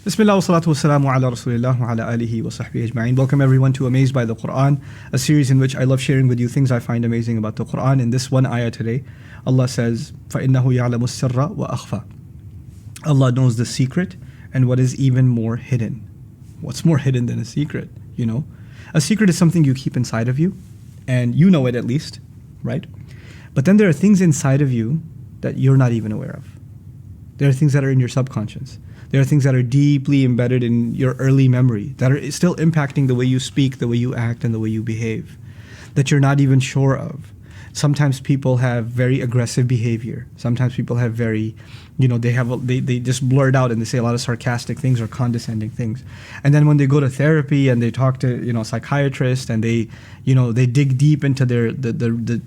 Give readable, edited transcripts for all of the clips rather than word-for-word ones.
Bismillah wa salatu wa salamu ala rasulillah wa ala alihi wa sahbihi ajma'in. Welcome everyone to Amazed by the Quran, a series in which I love sharing with you things I find amazing about the Quran. In this one ayah today, Allah says, فَإِنَّهُ يَعْلَمُ السِّرَّ وَأَخْفَى. Allah knows the secret and what is even more hidden. What's more hidden than a secret, you know? A secret is something you keep inside of you, and you know it at least, right? But then there are things inside of you that you're not even aware of. There are things that are in your subconscious. There are things that are deeply embedded in your early memory that are still impacting the way you speak, the way you act, and the way you behave, that you're not even sure of. Sometimes people have very aggressive behavior. Sometimes people have very, they just blurt out and they say a lot of sarcastic things or condescending things. And then when they go to therapy and they talk to, a psychiatrist and they dig deep into the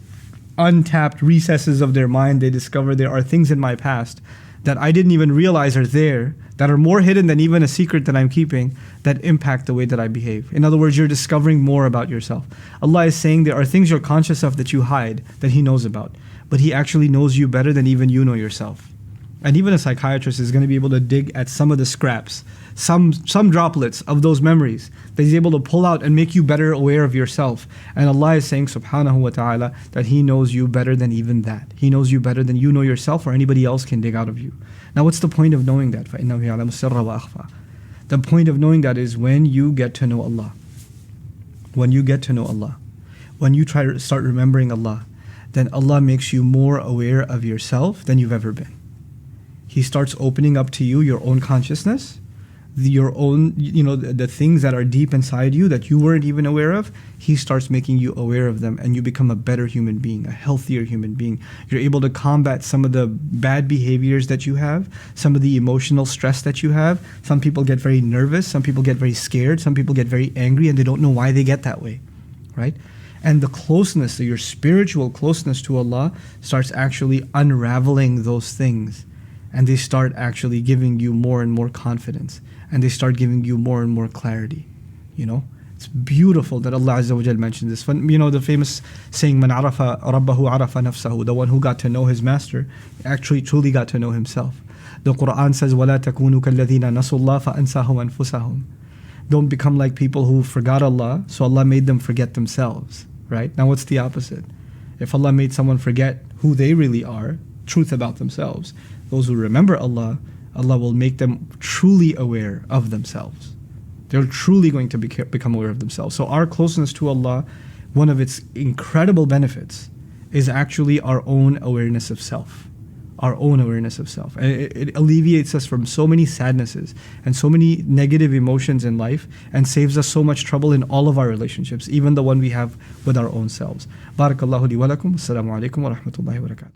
untapped recesses of their mind, they discover there are things in my past that I didn't even realize are there, that are more hidden than even a secret that I'm keeping, that impact the way that I behave. In other words, you're discovering more about yourself. Allah is saying there are things you're conscious of that you hide, that He knows about. But He actually knows you better than even you know yourself. And even a psychiatrist is going to be able to dig at some of the scraps, some droplets of those memories that He's able to pull out and make you better aware of yourself. And Allah is saying, subhanahu wa ta'ala, that He knows you better than even that. He knows you better than you know yourself or anybody else can dig out of you. Now what's the point of knowing that? فَإِنَّهُ يَعْلَمُ السِّرَّ وَأَخْفَى. The point of knowing that is when you get to know Allah. When you get to know Allah. When you try to start remembering Allah, then Allah makes you more aware of yourself than you've ever been. He starts opening up to you your own consciousness, your own, the things that are deep inside you that you weren't even aware of. He starts making you aware of them and you become a better human being, a healthier human being. You're able to combat some of the bad behaviors that you have, some of the emotional stress that you have. Some people get very nervous, some people get very scared, some people get very angry and they don't know why they get that way, right? And the closeness, your spiritual closeness to Allah starts actually unraveling those things. And they start actually giving you more and more confidence. And they start giving you more and more clarity. It's beautiful that Allah Azza wa Jal mentioned this. The famous saying, Man arafa rabbahu arafa nafsahu. The one who got to know his master actually truly got to know himself. The Quran says, وَلَا تَكُونُوا كَالَّذِينَ نَسُوا اللَّهَ فَأَنْسَاهُمْ أَنفُسَهُمْ. Don't become like people who forgot Allah, so Allah made them forget themselves. Right? Now what's the opposite? If Allah made someone forget who they really are, truth about themselves, those who remember Allah, Allah will make them truly aware of themselves. They're truly going to become aware of themselves. So our closeness to Allah, one of its incredible benefits is actually our own awareness of self. Our own awareness of self. And it alleviates us from so many sadnesses and so many negative emotions in life and saves us so much trouble in all of our relationships, even the one we have with our own selves. Barakallahu li wa lakum. Assalamu alaikum wa rahmatullahi wa barakatuh.